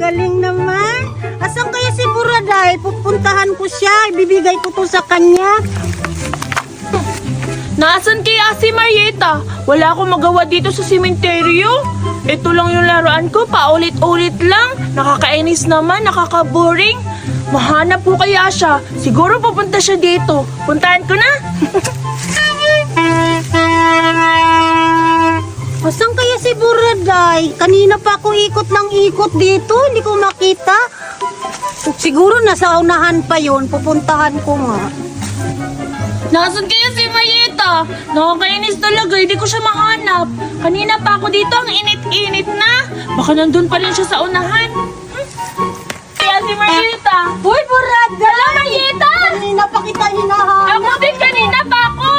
galing naman. Asan kaya si Buraday? Pupuntahan ko siya. Ibibigay ko to sa kanya. Nasaan kaya si Marieta? Wala akong magawa dito sa sementeryo. Ito lang yung laruan ko, paulit-ulit lang. Nakakainis naman, nakaka-boring. Mahanap ko kaya siya. Siguro pupunta siya dito. Puntahan ko na. Asan kaya si Buraday? Kanina pa ako ikot ng ikot dito. Hindi ko makita. Siguro nasa unahan pa yon. Pupuntahan ko nga. Nasaan kaya si Marieta? Nakakainis talaga, hindi ko siya mahanap. Kanina pa ako dito, ang init-init na. Baka nandun pa rin siya sa unahan. Kaya si Marieta. Uy, Buraday! Hello, Marieta! Kanina pa kita hinahanap. Ako din kanina pa ako.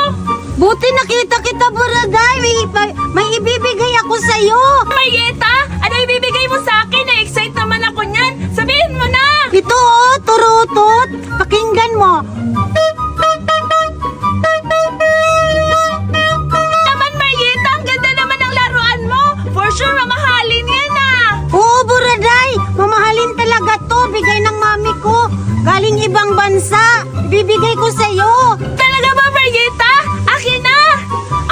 Buti nakita kita, Buraday. May ibibigay ako sa'yo. Marieta, ano ibibigay mo sa akin? Na-excite naman ako niyan. Sabihin mo na! Ito oh, turutot. Pakinggan mo. Naman, Marieta, ang ganda naman ng laruan mo. For sure, mamahalin yan ah. Oo, Buraday. Mamahalin talaga to. Bigay ng mami ko. Galing ibang bansa. Ibibigay ko sa'yo. Talaga ba, Marieta? Akin na!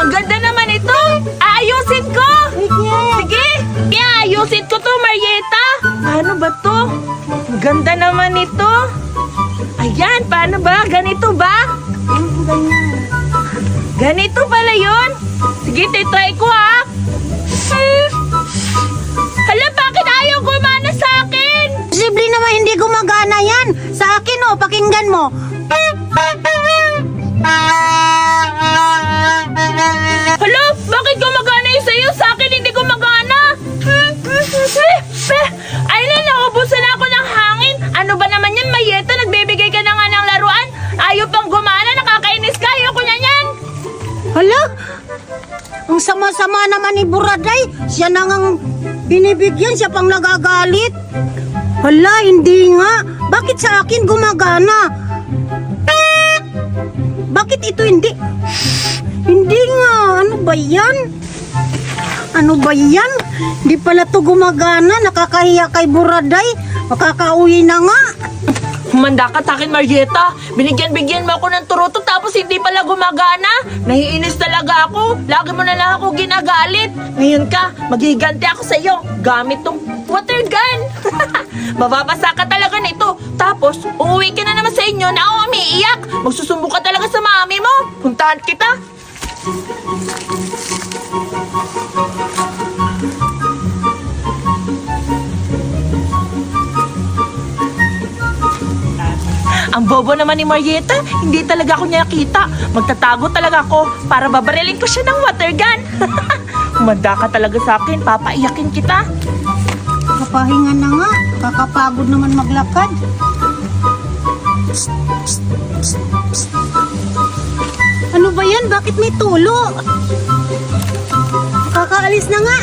Ang ganda naman ito. Aayusin ko. Sige. Sige, iayusin ko to, Marieta. Paano ba to? Ang ganda naman ito. Ayan, paano ba? Ganito ba? Ganito pala yun. Sige, titry ko ha. Hala, bakit ayaw gumana sa akin? Posible naman hindi gumagana yan. Sa akin oh, pakinggan mo. Hala, bakit gumagana yung sa'yo? Sa akin hindi gumagana. Ay na, naubusan ako ng hangin. Ano ba naman yan, Marieta? Nagbibigay ka na nga ng laruan. Ayaw pang gumana, nakakainis ka. Ayaw ko na yan. Hala, ang sama-sama naman ni Buraday. Siya na ngang binibigyan, siya pang nagagalit. Hala, hindi nga. Bakit sa akin gumagana? Bakit ito hindi? Hindi nga. Ano ba yan? Ano ba yan? Hindi pala to gumagana. Nakakahiya kay Buraday. Makakauwi na nga. Humanda ka sa akin, Marieta. Binigyan-bigyan mo ako ng turuto tapos hindi pala gumagana. Nahiinis talaga ako. Lagi mo na lang ako ginagalit. Ngayon ka, maghiganti ako sa iyo. Gamit tong water gun. Mababasa ka talaga nito. Tapos, uuwi ka na naman sa inyo na ako umiiyak. Magsusumbo ka talaga sa mami mo. Puntahan kita. Ang bobo naman ni Marieta, hindi talaga ako niya nakita. Magtatago talaga ako para babarilin ko siya ng water gun. Humanda ka talaga sa akin, papaiyakin kita. Kapahinga na nga. Kakapagod naman maglakad. Ano ba yan? Bakit may tulo? Kakaalis na nga.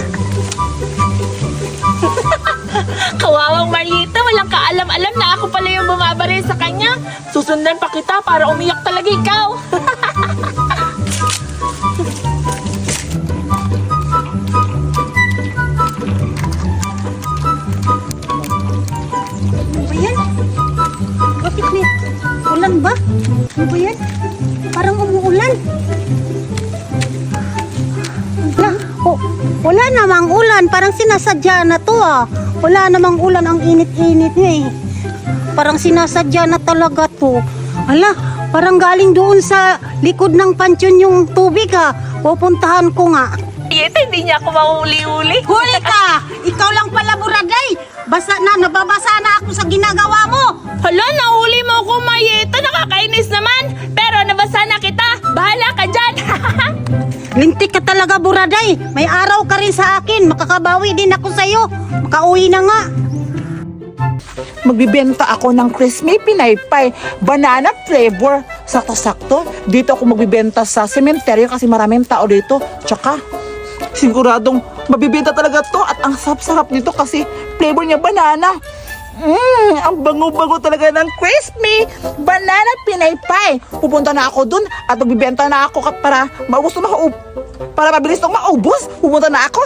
Kawawang Marieta, walang kaalam-alam na ako pala yung bumabaril sa kanya. Susundan pa kita para umiyak talaga ikaw. Ano ba yan? Bakit may ulan ba? Ano ba yan? Parang umuulan. Wala namang ulan. Parang sinasadya na to ah. Wala namang ulan. Ang init-init niya eh. Parang sinasadya na talaga to. Ala, parang galing doon sa likod ng pansyon yung tubig ah. Pupuntahan ko nga. Marieta, hindi niya ako mahuli-huli. Huli ka! Ikaw lang pala, Buraday. Nababasa na ako sa ginagawa mo. Hala, nahuli mo ako, Marieta. Nakakainis naman. Pero nabasa na kita. Bahala ka dyan. Lintik ka talaga, Buraday. May araw ka rin sa akin. Makakabawi din ako sa'yo. Makauwi na nga. Magbibenta ako ng crispy pinaypay, banana flavor. Sakto-sakto. Dito ako magbibenta sa sementeryo kasi maraming tao dito. Tsaka, siguradong mabibenta talaga to at ang sarap-sarap nito kasi flavor niya banana. Ang bango-bango talaga ng crispy banana pinaypay. Pupunta na ako dun at magbibenta na ako para para mabilis nang maubos. Pupunta na ako.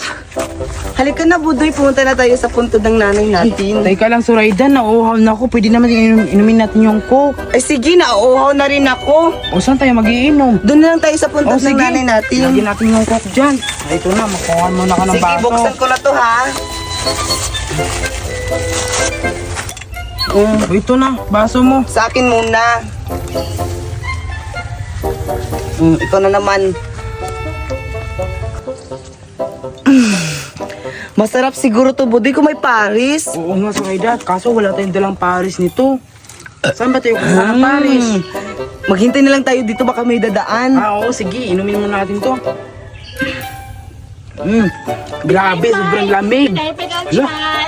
Halika na, Budoy. Pumunta na tayo sa punto ng nanay natin. Teka lang, Surayda, nauuhaw na ako. Pwede naman inumin natin yung coke. Ay sige, nauuhaw na rin ako. O saan tayo magiinom? Doon na lang tayo sa punto O ng nanay natin. lagyan natin yung coke dyan. Ay, ito na, makuha muna ka ng Sige, baso. buksan ko na to, ha? O, ito na, baso mo. Sa akin muna. Ikaw na naman. Masarap siguro to, Budoy, kung may Paris. Oo nga, Surayda, kaso wala tayong dalang Paris nito. Saan ba tayo kukuha ng Paris? Maghintay na lang tayo dito, baka may dadaan. Oo, sige, inumin muna natin to. Grabe, sobrang lamig.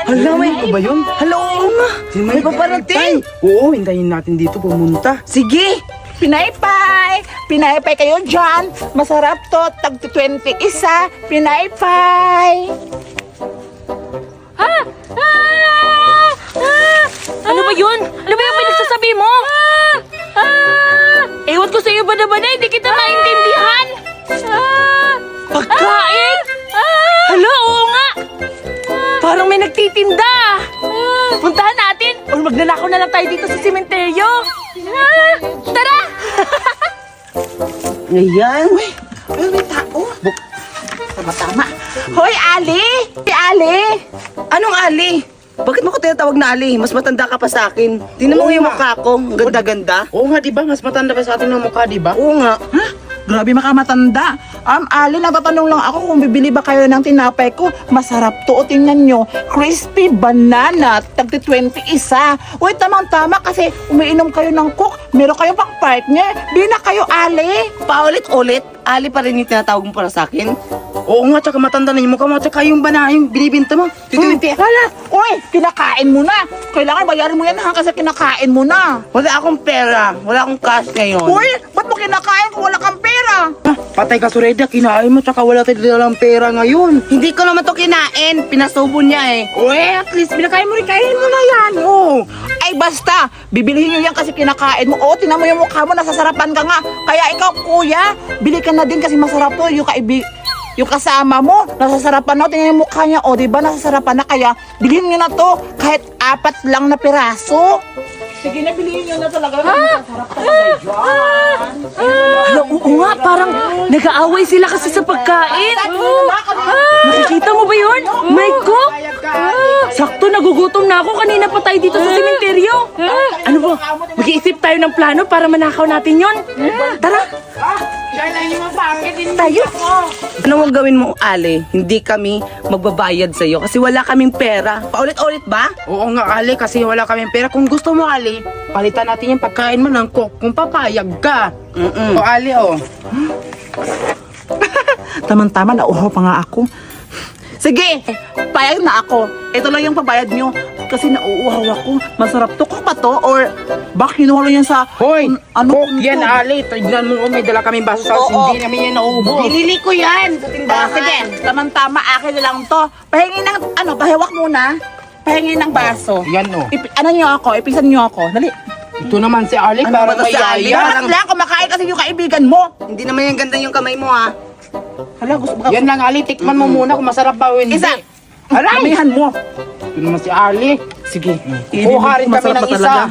Hala, may Ano ba yun? Hala, oo nga. May paparating. Oo, hintayin natin dito pumunta. Sige. Pinaypay! Pinaypay kayo dyan! Masarap to! Tag 20 isa! Pinaypay! Ano ba yun? Ano ba yung pinagsasabi mo? Ewan ko sa'yo ba naman hindi kita maintindihan? Pagkain? Hala, oo nga. Parang may nagtitinda. Puntahan natin or magnanakaw na lang tayo dito sa sementeryo. Tara! Ayan. Ay, may tao! Tama-tama! Hoy, Ali! Si Ali! Anong Ali? Bakit mo ko tinatawag na Ali? Mas matanda ka pa sa akin. Tingnan mo Oo yung nga. mukha ko. Ang ganda-ganda. Oo nga, di ba? Mas matanda pa sa atin ng mukha, di ba? Oo nga. Ha? Grabe makamatanda. Ali, natatanong lang ako kung bibili ba kayo ng tinapay ko. Masarap to. O, tingnan nyo. Crispy banana. Tagti 20 isa. Uy, tamang-tama kasi umiinom kayo ng coke. Meron kayong pang partner. Bili na kayo, Ali. Paulit-ulit. Ali pa rin yung tinatawag mo para sa akin. Oo nga, tsaka matanda na yung mukha mo, tsaka yung bana, yung binibinta mo. Hala. Uy, kinakain mo na. Kailangan bayarin mo yan ha kasi kinakain mo na. Wala akong pera. Wala akong cash ngayon. Uy, ba't mo kinakain kung wala kang pera? Patay ka, Surayda, kinain mo, tsaka wala tayo dalang pera ngayon. Hindi ko naman to kinain. Pinasubo niya eh. Uy, at least pinakain mo rin. Kainin mo na yan. Oh. Ay basta, bibilihin nyo yan kasi kinakain mo. Oo, tingnan mo yung mukha mo, nasasarapan ka nga. Kaya ikaw, kuya, bili ka na din kasi masarap to. Yung kasama mo, nasasarapan na. Tingnan yung mukha niya. O, diba, nasasarapan na. Kaya, bilhin nyo na to. Kahit 4 lang na piraso. Sige na, bilhin nyo na talaga. Masarap talaga yan. Hala, oo nga, parang nag-aaway sila kasi sa pagkain. Nakikita mo ba yun? May cook? Sakto, nagugutom na ako. Kanina pa tayo dito sa sementeryo. Ano ba? Mag-iisip tayo ng plano para manakaw natin yon. Tara! Tayo! Ano ang gawin mo, Ali? Hindi kami magbabayad sa'yo kasi wala kaming pera. Paulit-ulit ba? Oo nga, Ali, kasi wala kaming pera. Kung gusto mo, Ali, palitan natin yung pagkain mo ng coke kung papayag ka. O, Ali, oh. Tamang-tama, nauho pa nga ako. Sige, payag na ako. Ito lang yung pabayad nyo. Kasi nauuhaw ako. Masarap to. Kung ba to? Or bak kinuha lang yan sa... Hoy, coke ano yan, to? Ali. Tignan mo, may dala kaming baso sa Oo. hindi namin yan naubos. Binili ko yan sa tindahan. Sige, tamang-tama. Akin na lang to. Pahingi ng... pahiwak muna. Pahingi ng baso. Yan, oh. Ano nyo ako? Ipisan nyo ako. Dali. Ito naman si Ali, Ano parang ba to si Ali? mayaya. Dapat lang kumakain kasi yung kaibigan mo. Hindi naman yung ganda yung kamay mo, ha? Hala, gusto mo Yan lang, Ali. Tikman mo muna kung masarap ba o hindi. Isa. Aray! Kamihan mo. Ito naman si Ali. Sige. Kuha rin kami Masarap ng pa isa. talaga.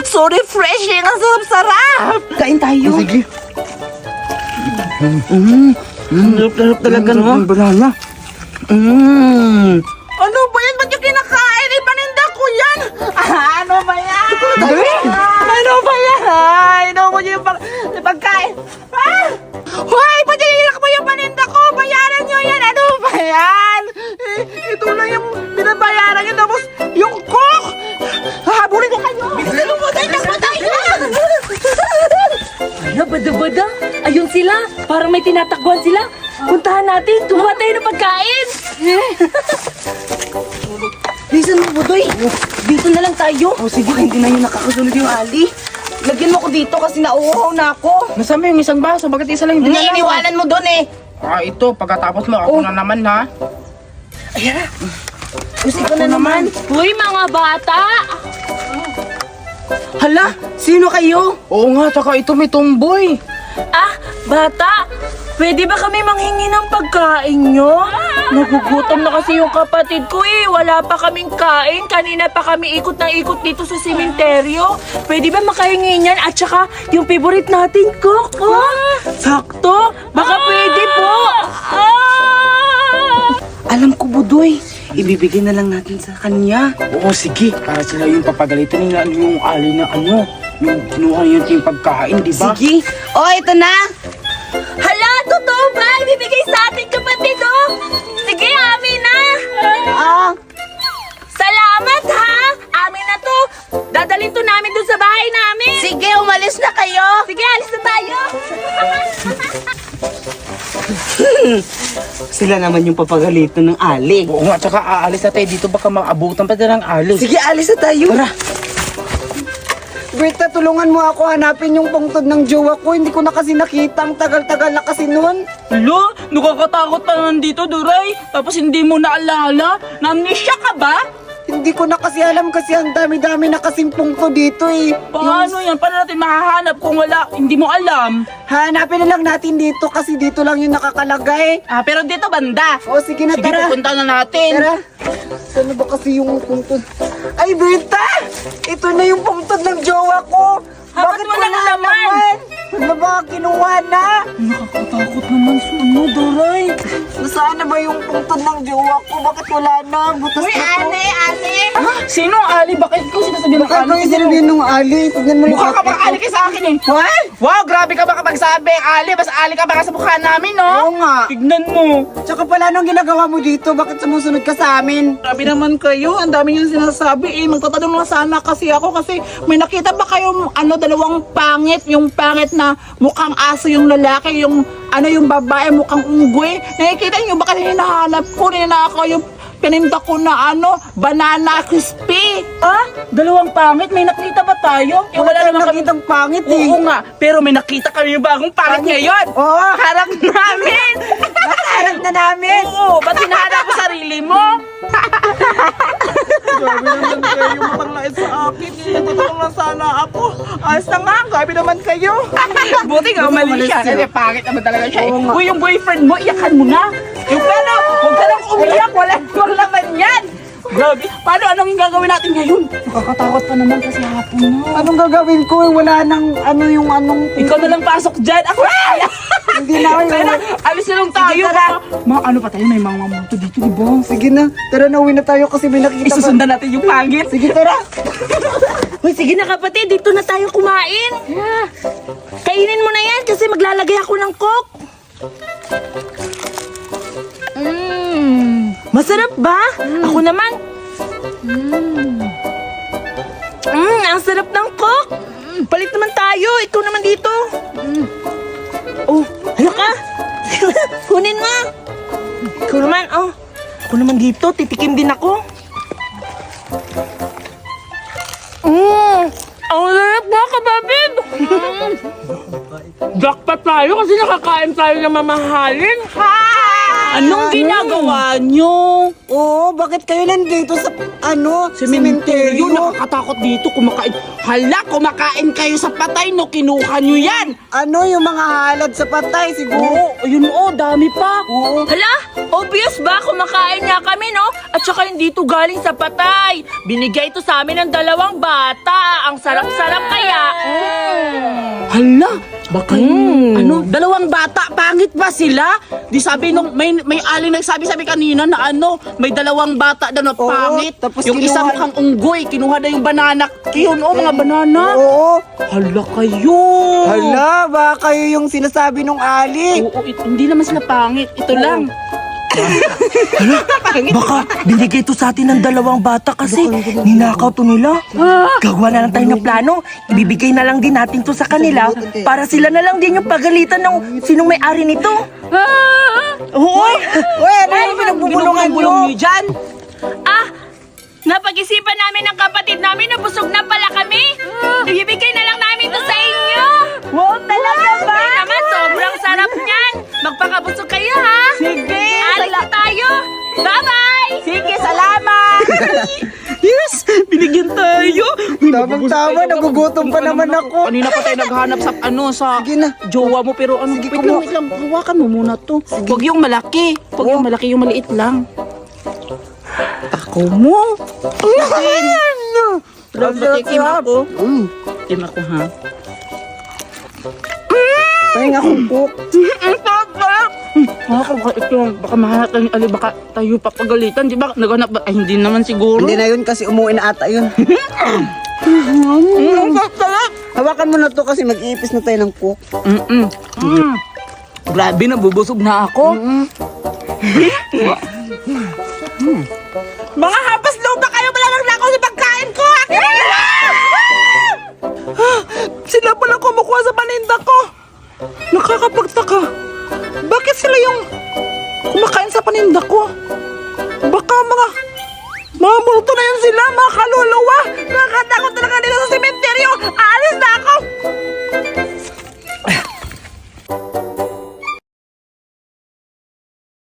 So refreshing! Ang sarap-sarap! Kain tayo. Sige. Sarap talaga, no? Banana. Ano ba yan? Ba't yung kinakain? Ipaninda ko yan! Ano ba yan? Ano ba yan? Ano mo yung pagkain? Hoy! Ba't yung mo yung paninda ko? Bayaran nyo yan! Ano ba yan? Ito lang yung binabayaran nyo. Tapos yung cook! Hahabulin ko kayo! Lumutay na po tayo! Hala, bada-bada. Ayun sila. Parang may tinatakbuhan sila. Puntahan natin. Kumuha tayo ng pagkain. Listen mo, Budoy. Dito na lang tayo. O sige, hindi na yun nakakasunod yung Ali. Lagyan mo ko dito kasi nauuhaw na ako. Nasaan mo yung isang baso? Bakit isa lang yung dinala mo? Iniiwanan mo doon eh. Ito, pagkatapos mo, ako na naman ha. Gusto ko na naman. Uy, mga bata! Hala, sino kayo? Oo nga, tsaka ito may tomboy. Ah, bata! Pwede ba kami manghingi ng pagkain nyo? Nagugutom na kasi yung kapatid ko eh. Wala pa kaming kain. Kanina pa kami ikot ng ikot dito sa sementeryo. Pwede ba makahingi niyan? At saka yung favorite natin, Coke. Sakto? Baka pwede po. Alam ko, Budoy. Ibibigay na lang natin sa kanya. Oo, sige. Para sila yung papagalitan nila yung ali na ano. Yung kinuha yung yung pagkain, di ba? Sige. Oh, ito na. Hala, totoo ba? Ibibigay sa ating kapatid, oh. Sige, amin na. Salamat, ha? Amin na to. Dadalhin to namin dun sa bahay namin. Sige, umalis na kayo. Sige, alis na tayo. Sila naman yung papagalitan ng Ali. Oo nga, tsaka aalis na tayo dito. Baka maabutan pa tayo ng ali. Sige, alis na tayo. Tara. Berta, tulungan mo ako hanapin yung pungtod ng jowa ko. Hindi ko na kasi nakita. Ang tagal-tagal na kasi noon. Lo, nakakatakot pa naman dito, Duray. Tapos hindi mo naalala. Namnesya ka ba? Hindi ko na kasi alam kasi ang dami-dami na kasing pungtod dito eh. Paano yan? Paano natin mahahanap kung wala? Hindi mo alam. Hanapin na lang natin dito kasi dito lang yung nakakalagay. Pero dito banda. O sige na, Sige, tara. pupunta na natin. Tara. Saan ba kasi yung pungtod? Ay, Berta! Ito na yung pungtod ng jowa ko. Bakit walang laman? Ano ba, kinuha na? Nakakatakot naman sa ano, Duray. Nasaan na ba yung pungtod ng jowa ko? Bakit wala na? Butas na to. Ali. Sino Ali? Bakit ko sinasabi ng Bakit ko yung sinabihin nung Ali? Tignan mo yung Mukha ka outfit bang ko. ali ka sa akin eh. What? Wow, grabe ka ba kapag sabi, Ali, mas ali ka ba sa mukha namin, no? Oo nga. Tignan mo. Tsaka pala nung ginagawa mo dito, bakit sumusunod ka sa amin? Grabe naman kayo, ang dami yung sinasabi eh. Magtatanong lang sana kasi ako kasi may nakita ba kayong dalawang pangit? Yung pangit na mukhang aso yung lalaki, yung yung babae mukhang unggoy. Nakikita niyo ba kasi hinahanap ko, ninanakaw yung pininda ko na banana crispy. Dalawang pangit? May nakita ba tayo? Wala naman nakitang pangit eh. Oo nga, pero may nakita kami yung bagong pangit ngayon. Oo, Harap namin! nakaharap na namin. Oo, ba't hinahanap mo sarili mo? Grabe naman kayo, mapanglait sa akin. Natatakot lang sana ako. Ayos na nga, grabe naman kayo. Buti nga, umalis siya. Kasi pangit naman talaga siya. Uy, yung boyfriend mo, iyakan mo na. Yung paano, huwag ka lang umiyak, walang laman yan. Grabe, paano, anong gagawin natin ngayon? Nakakatakot pa naman kasi hapon na. Anong gagawin ko? Wala nang Ikaw na lang pasok dyan. Ako na! Hindi na ako Tara, alis na lang tayo. Ano pa tayo, may mga mamuto dito, di ba? Sige na, tara na, uwi na tayo kasi may nakikita pa. Isusundan natin yung pangit. Sige, tara. Hoy, sige na kapatid, dito na tayo kumain. Kainin mo na yan kasi maglalagay ako ng Coke. Masarap ba? Ako naman. Ang sarap ng Coke. Palit naman tayo. Ikaw naman dito. Oh, halika. Kunin mo. Ikaw naman, Ako naman dito. Titikim din ako. Ang sarap mo, kapatid. Jackpot tayo kasi nakakain tayo ng mamahalin. Anong ginagawa nyo? Oo, bakit kayo nandito sa, Sementeryo, nakakatakot dito. Kumakain kayo sa patay, no? Kinuha nyo yan. Yung mga halad sa patay, siguro. Oo, ayun dami pa. Oo. Hala, obvious ba? Kumakain nga kami, no? At saka hindi ito galing sa patay. Binigay ito sa amin ng 2 bata. Ang sarap-sarap kaya. Hala, baka dalawang bata, pangit ba sila? Di sabi nung, may aling nagsabi-sabi kanina na may 2 bata daw na pangit. tapos yung isa kinuha- mukhang unggoy, kinuha na yung banana. Mga banana. Oo. Hala kayo. Hala, baka kayo yung sinasabi nung Ali. Oo, hindi naman sila pangit. Ito lang. Baka binigay to sa atin ng 2 bata kasi ninakaw to nila. Gagawa na lang tayo ng plano. Ibibigay na lang din natin to sa kanila para sila na lang din yung pagalitan ng sinong may-ari nito. Uy, ano yung pinagbubulungan nyo? Binubulong nyo dyan. Napag-isipan namin ng kapatid namin na busog na pala kami. Ibibigay na lang namin ito sa inyo. Wow, talaga ba? Ay naman, sobrang sarap niyan. Magpakabusog kayo. tayo! Bye-bye! Sige, salamat! Yes! Binigyan tayo! Tamang-tama, nagugutom pa naman ako. Kanina pa tayo naghanap sa sa Sige na. jowa mo, pero ano, Sige, wait lang, hawakan mo muna to. Huwag yung malaki. Huwag yung malaki, yung maliit lang. Ako mo. Tikim ako. Tikim ako, ha? Pahinga akong cook. Baka mahanap tayo, baka tayo papagalitan, di ba? Naghanap ba? Ay, hindi naman siguro. Hindi na yun kasi umuwi na ata yun. Hawakan mo na to kasi mag-iipis na tayo ng cook. Grabe, nabubusog na ako. Mga hapas lupa kayo, malamang na ako sa pagkain ko. Sila pala kumukuha sa paninda ko. Nakakapagtaka. Bakit sila yung kumakain sa paninda ko? Baka mga multo na yun sila, mga kaluluwa. Nakakatakot talaga nila sa sementeryo. Aalis na ako.